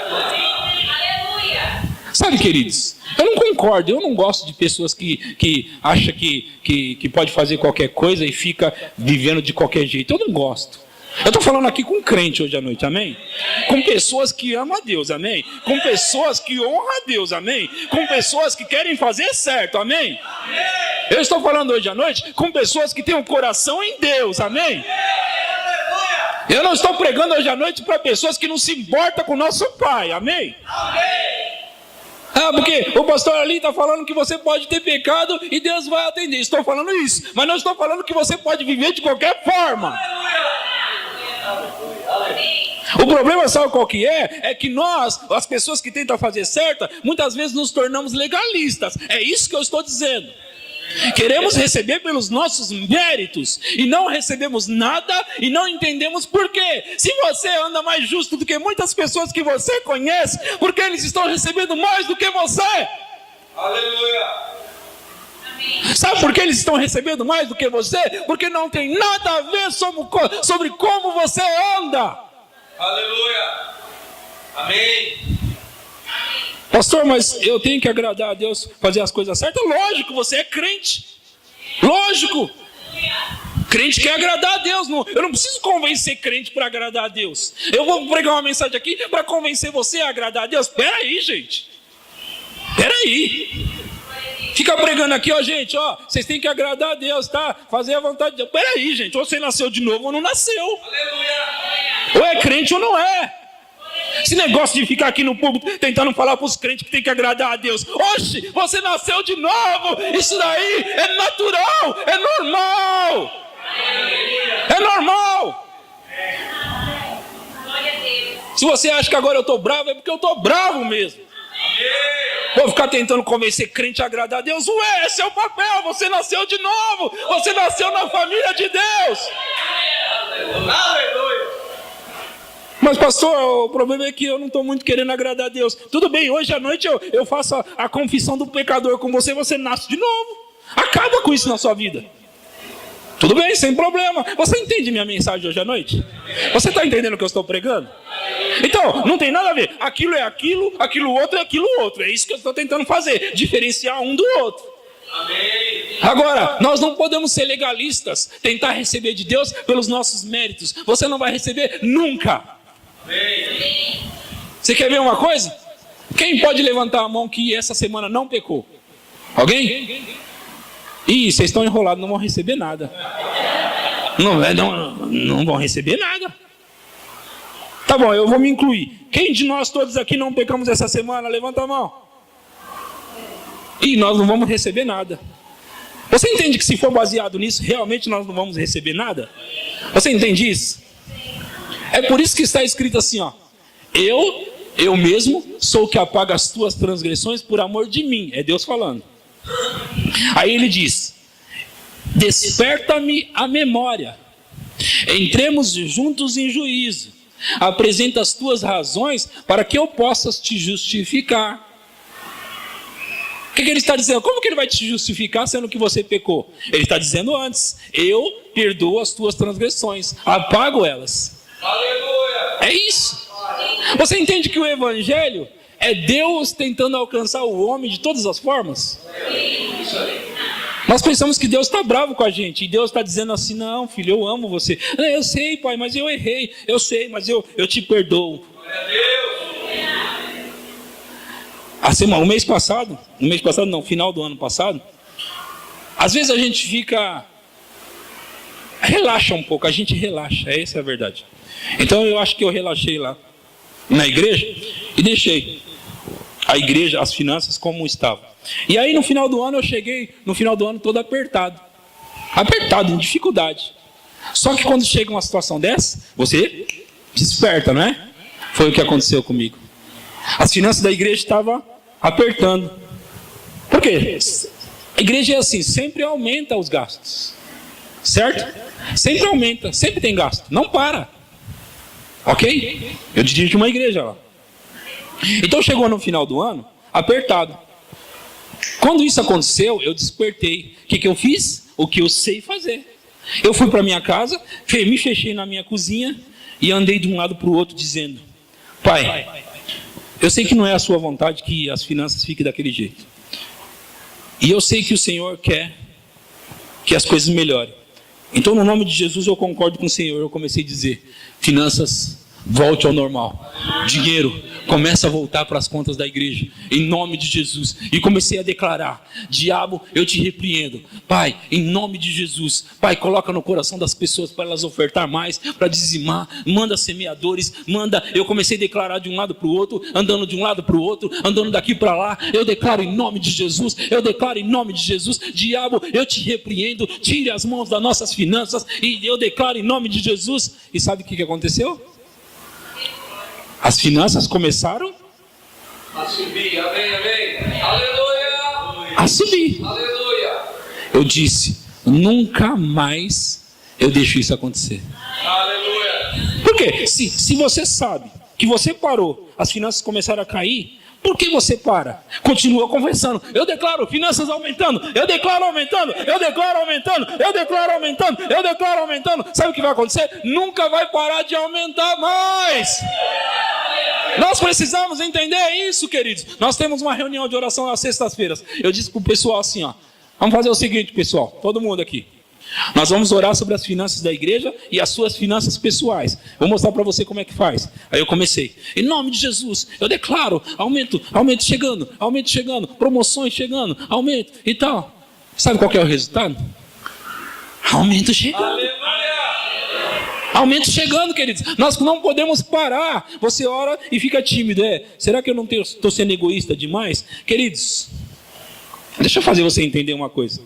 Sabe, queridos, eu não concordo, eu não gosto de pessoas que acham que pode fazer qualquer coisa e fica vivendo de qualquer jeito. Eu não gosto. Eu estou falando aqui com crente hoje à noite, amém? Com pessoas que amam a Deus, amém? Com pessoas que honram a Deus, amém? Com pessoas que querem fazer certo, amém? Eu estou falando hoje à noite com pessoas que têm um coração em Deus, amém? Eu não estou pregando hoje à noite para pessoas que não se importam com o nosso Pai, amém? Ah, porque o pastor ali está falando que você pode ter pecado e Deus vai atender. Estou falando isso, mas não estou falando que você pode viver de qualquer forma. O problema, sabe qual que é? É que nós, as pessoas que tentam fazer certo, muitas vezes nos tornamos legalistas. É isso que eu estou dizendo. Queremos receber pelos nossos méritos e não recebemos nada e não entendemos por quê. Se você anda mais justo do que muitas pessoas que você conhece, porque eles estão recebendo mais do que você. Aleluia. Sabe por que eles estão recebendo mais do que você? Porque não tem nada a ver sobre como você anda. Aleluia. Amém. Pastor, mas eu tenho que agradar a Deus, fazer as coisas certas? Lógico, você é crente. Lógico. Crente quer agradar a Deus. Eu não preciso convencer crente para agradar a Deus. Eu vou pregar uma mensagem aqui para convencer você a agradar a Deus. Espera aí, gente. Espera aí. Fica pregando aqui, ó, gente, ó. Vocês têm que agradar a Deus, tá? Fazer a vontade de Deus. Espera aí, gente. Ou você nasceu de novo ou não nasceu. Aleluia. Ou é crente ou não é. Esse negócio de ficar aqui no público tentando falar para os crentes que tem que agradar a Deus. Oxe, você nasceu de novo. Isso daí é natural, é normal. É normal. Se você acha que agora eu estou bravo, é porque eu estou bravo mesmo. Vou ficar tentando convencer crente a agradar a Deus. Ué, esse é o papel. Você nasceu de novo. Você nasceu na família de Deus. Aleluia. Mas pastor, o problema é que eu não estou muito querendo agradar a Deus. Tudo bem, hoje à noite eu faço a confissão do pecador com você. Você nasce de novo. Acaba com isso na sua vida. Tudo bem, sem problema. Você entende minha mensagem hoje à noite? Você está entendendo o que eu estou pregando? Então, não tem nada a ver. Aquilo é aquilo, aquilo outro é aquilo outro. É isso que eu estou tentando fazer. Diferenciar um do outro. Amém. Agora, nós não podemos ser legalistas. Tentar receber de Deus pelos nossos méritos. Você não vai receber nunca. Amém. Você quer ver uma coisa? Quem pode levantar a mão que essa semana não pecou? Alguém? Ih, vocês estão enrolados, não vão receber nada. Não vão receber nada. Tá bom, eu vou me incluir. Quem de nós todos aqui não pecamos essa semana? Levanta a mão. Ih, nós não vamos receber nada. Você entende que se for baseado nisso, realmente nós não vamos receber nada? Você entende isso? É por isso que está escrito assim, ó. Eu mesmo sou o que apaga as tuas transgressões por amor de mim. É Deus falando. Aí ele diz: desperta-me a memória, entremos juntos em juízo, apresenta as tuas razões para que eu possa te justificar. O que ele está dizendo? Como que ele vai te justificar sendo que você pecou? Ele está dizendo antes: eu perdoo as tuas transgressões, apago elas. Aleluia. É isso. Você entende que o evangelho é Deus tentando alcançar o homem de todas as formas? Nós pensamos que Deus está bravo com a gente. E Deus está dizendo assim: não, filho, eu amo você. Eu sei, pai, mas eu errei. Eu sei, mas eu te perdoo. O mês passado, final do ano passado, às vezes a gente relaxa um pouco, a gente relaxa, essa é a verdade. Então eu acho que eu relaxei lá na igreja e deixei a igreja, as finanças como estavam. E aí no final do ano eu cheguei, todo apertado, em dificuldade. Só que quando chega uma situação dessa, você desperta, não é? Foi o que aconteceu comigo. As finanças da igreja estavam apertando. Por quê? A igreja é assim, sempre aumenta os gastos. Certo? Sempre aumenta, sempre tem gasto, não para. Ok? Eu dirijo uma igreja lá. Então chegou no final do ano, apertado. Quando isso aconteceu, eu despertei. O que eu fiz? O que eu sei fazer. Eu fui para minha casa, me fechei na minha cozinha e andei de um lado para o outro dizendo: Pai, eu sei que não é a sua vontade que as finanças fiquem daquele jeito. E eu sei que o Senhor quer que as coisas melhorem. Então, no nome de Jesus, eu concordo com o Senhor. Eu comecei a dizer: finanças, volte ao normal. Dinheiro, começa a voltar para as contas da igreja, em nome de Jesus. E comecei a declarar: diabo, eu te repreendo. Pai, em nome de Jesus. Pai, coloca no coração das pessoas para elas ofertar mais, para dizimar. Manda semeadores, manda. Eu comecei a declarar de um lado para o outro, andando de um lado para o outro, andando daqui para lá. Eu declaro em nome de Jesus. Eu declaro em nome de Jesus: diabo, eu te repreendo. Tire as mãos das nossas finanças. E eu declaro em nome de Jesus. E sabe o que aconteceu? As finanças começaram a subir. Amém, amém. Aleluia. A subir. Aleluia. Eu disse: nunca mais eu deixo isso acontecer. Aleluia. Por quê? Se você sabe que você parou, as finanças começaram a cair, Por que você para? Continua conversando. Eu declaro finanças aumentando. Eu declaro aumentando. Eu declaro aumentando. Eu declaro aumentando. Eu declaro aumentando. Sabe o que vai acontecer? Nunca vai parar de aumentar mais. Nós precisamos entender isso, queridos. Nós temos uma reunião de oração às sextas-feiras. Eu disse para o pessoal assim, ó. Vamos fazer o seguinte, pessoal. Todo mundo aqui. Nós vamos orar sobre as finanças da igreja e as suas finanças pessoais. Vou mostrar para você como é que faz. Aí eu comecei. Em nome de Jesus, eu declaro aumento chegando, promoções chegando, aumento e tal. Sabe qual que é o resultado? Aumento chegando. Aleluia! Aumento chegando, queridos. Nós não podemos parar. Você ora e fica tímido. Será que eu não estou sendo egoísta demais? Queridos, deixa eu fazer você entender uma coisa.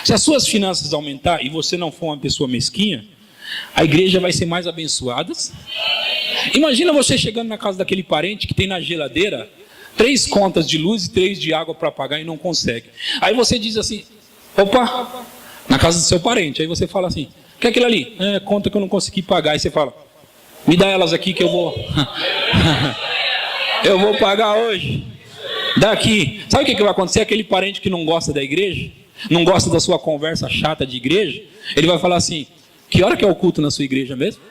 Se as suas finanças aumentar e você não for uma pessoa mesquinha, a igreja vai ser mais abençoada. Imagina você chegando na casa daquele parente que tem na geladeira 3 contas de luz e 3 de água para pagar e não consegue. Aí você diz assim, opa, na casa do seu parente. Aí você fala assim, o que é aquilo ali? Conta que eu não consegui pagar. Aí você fala, me dá elas aqui que eu vou eu vou pagar hoje. Daqui. Sabe o que vai acontecer? Aquele parente que não gosta da igreja, não gosta da sua conversa chata de igreja, ele vai falar assim, que hora que é o culto na sua igreja mesmo?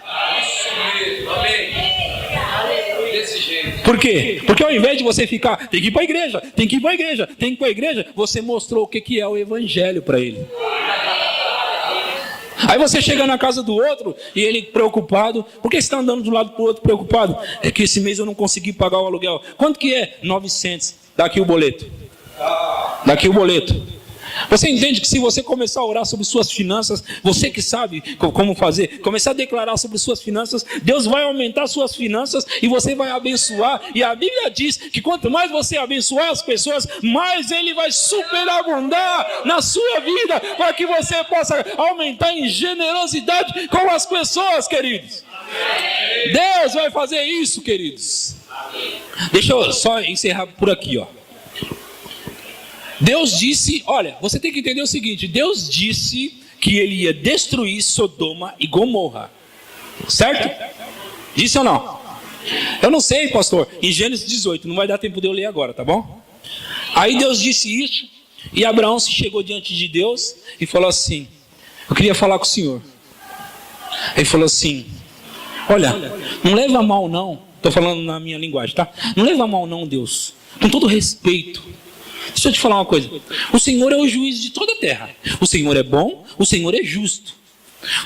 Isso mesmo, amém. Desse jeito. Por quê? Porque ao invés de você ficar, tem que ir para a igreja, tem que ir para a igreja, tem que ir para a igreja, você mostrou o que é o evangelho para ele. Aí você chega na casa do outro e ele preocupado. Por que você está andando de um lado para o outro preocupado? É que esse mês eu não consegui pagar o aluguel. Quanto que é? 900. Daqui o boleto. Daqui o boleto. Você entende que se você começar a orar sobre suas finanças, você que sabe como fazer, começar a declarar sobre suas finanças, Deus vai aumentar suas finanças e você vai abençoar. E a Bíblia diz que quanto mais você abençoar as pessoas, mais Ele vai superabundar na sua vida, para que você possa aumentar em generosidade com as pessoas, queridos. Deus vai fazer isso, queridos. Deixa eu só encerrar por aqui, ó. Deus disse, olha, você tem que entender o seguinte, Deus disse que Ele ia destruir Sodoma e Gomorra, certo? Disse ou não? Eu não sei, pastor, em Gênesis 18, não vai dar tempo de eu ler agora, tá bom? Aí Deus disse isso, e Abraão se chegou diante de Deus e falou assim, eu queria falar com o senhor. Ele falou assim, olha, não leva a mal não, estou falando na minha linguagem, tá? Não leva a mal não, Deus, com todo respeito. Deixa eu te falar uma coisa. O Senhor é o juiz de toda a terra. O Senhor é bom, o Senhor é justo.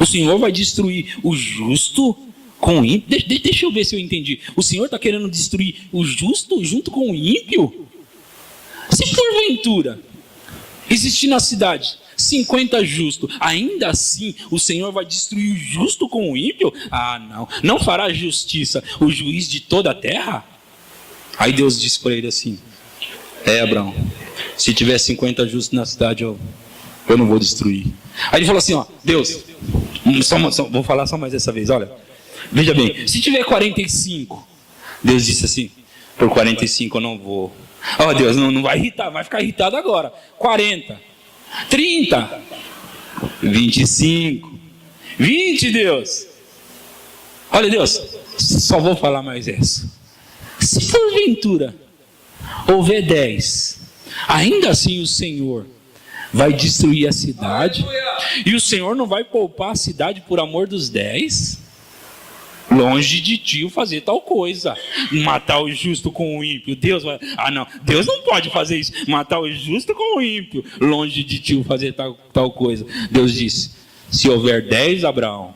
O Senhor vai destruir o justo com o ímpio. Deixa eu ver se eu entendi. O Senhor está querendo destruir o justo junto com o ímpio? Se porventura existir na cidade 50 justos, ainda assim o Senhor vai destruir o justo com o ímpio? Ah, não. Não fará justiça o juiz de toda a terra? Aí Deus disse para ele assim, Abraão, se tiver 50 justos na cidade, eu não vou destruir. Aí ele falou assim, ó, Deus, vou falar só mais dessa vez, olha, veja bem, se tiver 45, Deus disse assim, por 45 eu não vou. Ó Deus, não vai irritar, vai ficar irritado agora. 40, 30, 25, 20, Deus. Olha Deus, só vou falar mais essa. Se porventura houver 10, ainda assim o Senhor vai destruir a cidade. E o Senhor não vai poupar a cidade por amor dos 10? Longe de ti fazer tal coisa, matar o justo com o ímpio. Deus vai, não, Deus não pode fazer isso, matar o justo com o ímpio. Longe de ti fazer tal coisa. Deus disse, se houver 10, Abraão,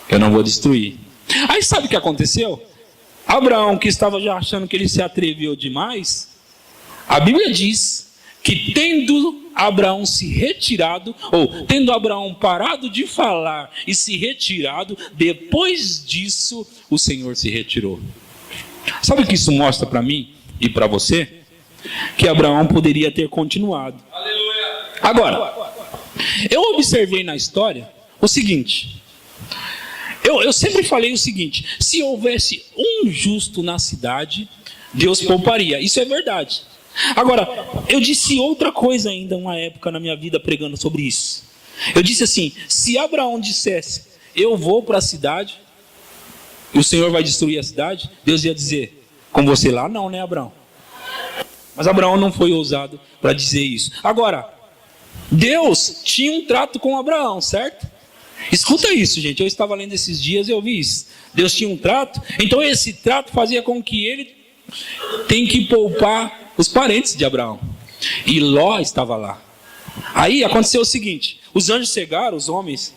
eu não vou destruir. Aí sabe o que aconteceu? Abraão, que estava já achando que ele se atreveu demais, a Bíblia diz que tendo Abraão se retirado, ou tendo Abraão parado de falar e se retirado, depois disso o Senhor se retirou. Sabe o que isso mostra para mim e para você? Que Abraão poderia ter continuado. Aleluia. Agora, eu observei na história o seguinte. Eu sempre falei o seguinte, se houvesse um justo na cidade, Deus pouparia. Isso é verdade. Agora, eu disse outra coisa ainda uma época na minha vida pregando sobre isso. Eu disse assim, se Abraão dissesse, eu vou para a cidade, e o Senhor vai destruir a cidade, Deus ia dizer, Com você lá não, né, Abraão? Mas Abraão não foi ousado para dizer isso. Agora, Deus tinha um trato com Abraão, certo? Escuta isso, gente. Eu estava lendo esses dias e eu vi isso. Deus tinha um trato. Então esse trato fazia com que ele tem que poupar os parentes de Abraão. E Ló estava lá. Aí aconteceu o seguinte: os anjos chegaram, os homens,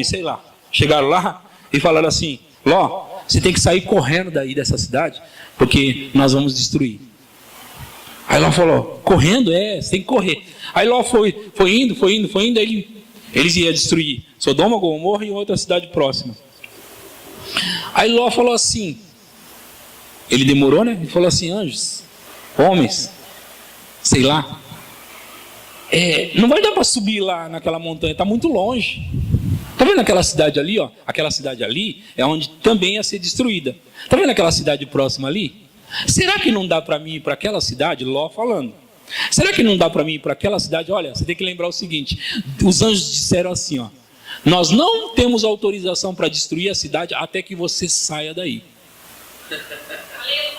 sei lá, chegaram lá e falaram assim: Ló, você tem que sair correndo daí dessa cidade, porque nós vamos destruir. Aí Ló falou: correndo? Você tem que correr. Aí Ló foi indo, aí eles iam destruir Sodoma, Gomorra e outra cidade próxima. Aí Ló falou assim, ele demorou, né? Ele falou assim: anjos, homens, sei lá, não vai dar para subir lá naquela montanha, está muito longe. Está vendo aquela cidade ali, ó? Aquela cidade ali é onde também ia ser destruída. Está vendo aquela cidade próxima ali? Será que não dá para mim ir para aquela cidade? Ló falando. Será que não dá para mim ir para aquela cidade? Olha, você tem que lembrar o seguinte: os anjos disseram assim, ó: nós não temos autorização para destruir a cidade até que você saia daí.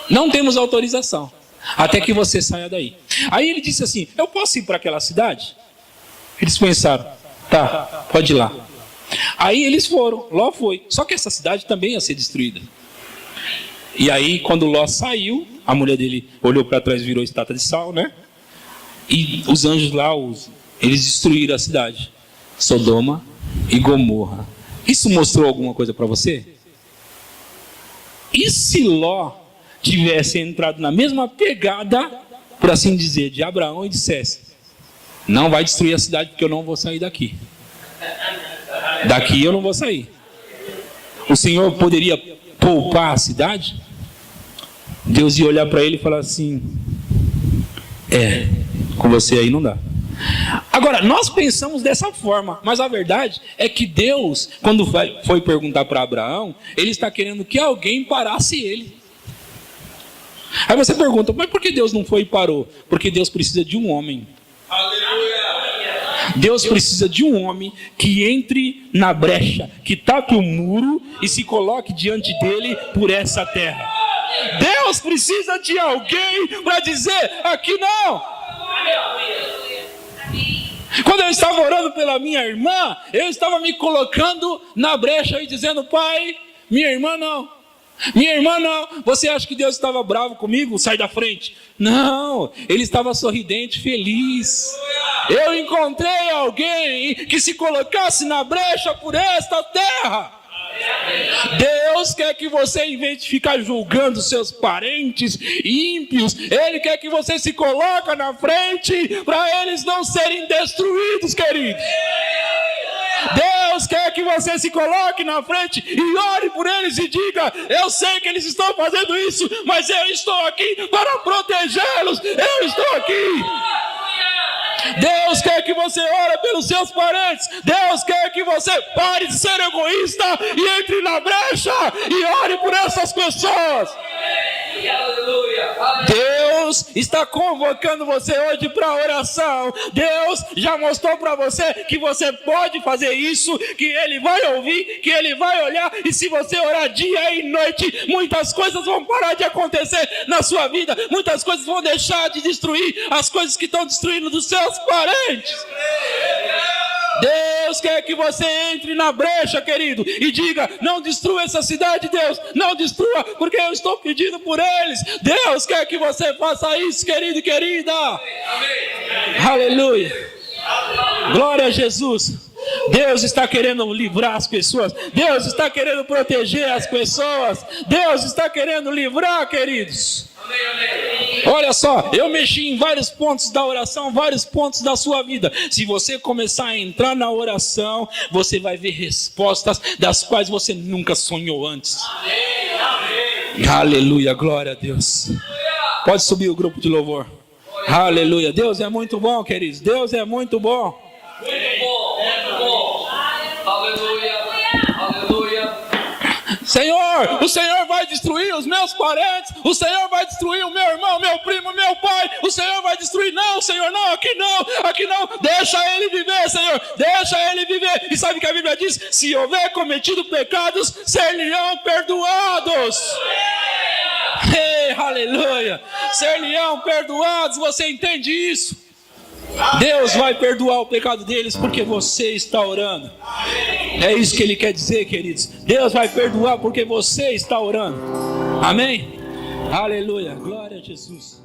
Não temos autorização até que você saia daí. Aí ele disse assim: eu posso ir para aquela cidade? Eles pensaram: tá, pode ir lá. Aí eles foram, Ló foi. Só que essa cidade também ia ser destruída. E aí quando Ló saiu, a mulher dele olhou para trás e virou estátua de sal, né? E os anjos lá, eles destruíram a cidade, Sodoma e Gomorra. Isso mostrou alguma coisa para você? E se Ló tivesse entrado na mesma pegada, por assim dizer, de Abraão e dissesse: não vai destruir a cidade porque eu não vou sair daqui. Daqui eu não vou sair. O Senhor poderia poupar a cidade? Deus ia olhar para ele e falar assim: com você aí não dá. Agora, nós pensamos dessa forma, mas a verdade é que Deus, quando foi perguntar para Abraão, ele está querendo que alguém parasse ele. Aí você pergunta: mas por que Deus não foi e parou? Porque Deus precisa de um homem. Aleluia! Deus precisa de um homem que entre na brecha, que tape o muro e se coloque diante dele por essa terra. Deus precisa de alguém para dizer: aqui não. Quando eu estava orando pela minha irmã, eu estava me colocando na brecha e dizendo: Pai, minha irmã não. Minha irmã não. Você acha que Deus estava bravo comigo? Sai da frente. Não, ele estava sorridente, feliz. Eu encontrei alguém que se colocasse na brecha por esta terra. Deus quer que você, em vez de ficar julgando seus parentes ímpios, Ele quer que você se coloque na frente para eles não serem destruídos, queridos. Deus quer que você se coloque na frente e ore por eles e diga: eu sei que eles estão fazendo isso, mas eu estou aqui para protegê-los. Eu estou aqui. Deus quer que você ore pelos seus parentes. Deus quer que você pare de ser egoísta e entre na brecha e ore por essas pessoas. Deus está convocando você hoje para oração. Deus já mostrou para você que você pode fazer isso, que Ele vai ouvir, que Ele vai olhar. E se você orar dia e noite, muitas coisas vão parar de acontecer na sua vida. Muitas coisas vão deixar de destruir as coisas que estão destruindo dos seus parentes. Deus quer que você entre na brecha, querido, e diga: não destrua essa cidade, Deus, não destrua, porque eu estou pedindo por eles. Deus quer que você faça isso, querido e querida. Amém. Aleluia. Glória a Jesus. Deus está querendo livrar as pessoas. Deus está querendo proteger as pessoas. Deus está querendo livrar, queridos. Olha só, eu mexi em vários pontos da oração, vários pontos da sua vida. Se você começar a entrar na oração, você vai ver respostas das quais você nunca sonhou antes. Aleluia, glória a Deus. Pode subir o grupo de louvor. Aleluia, Deus é muito bom, queridos. Deus é muito bom. Muito bom, muito bom. Aleluia, aleluia. Senhor, o Senhor vai destruir os meus parentes, o Senhor vai destruir o meu irmão, meu primo, meu pai, o Senhor vai destruir. Não, Senhor, não, aqui não, deixa ele viver, Senhor, deixa ele viver. E sabe o que a Bíblia diz? Se houver cometido pecados, ser-lhe-ão perdoados. Ei, aleluia. Ser-lhe-ão perdoados, você entende isso? Deus vai perdoar o pecado deles porque você está orando. É isso que Ele quer dizer, queridos. Deus vai perdoar porque você está orando. Amém? Aleluia. Glória a Jesus.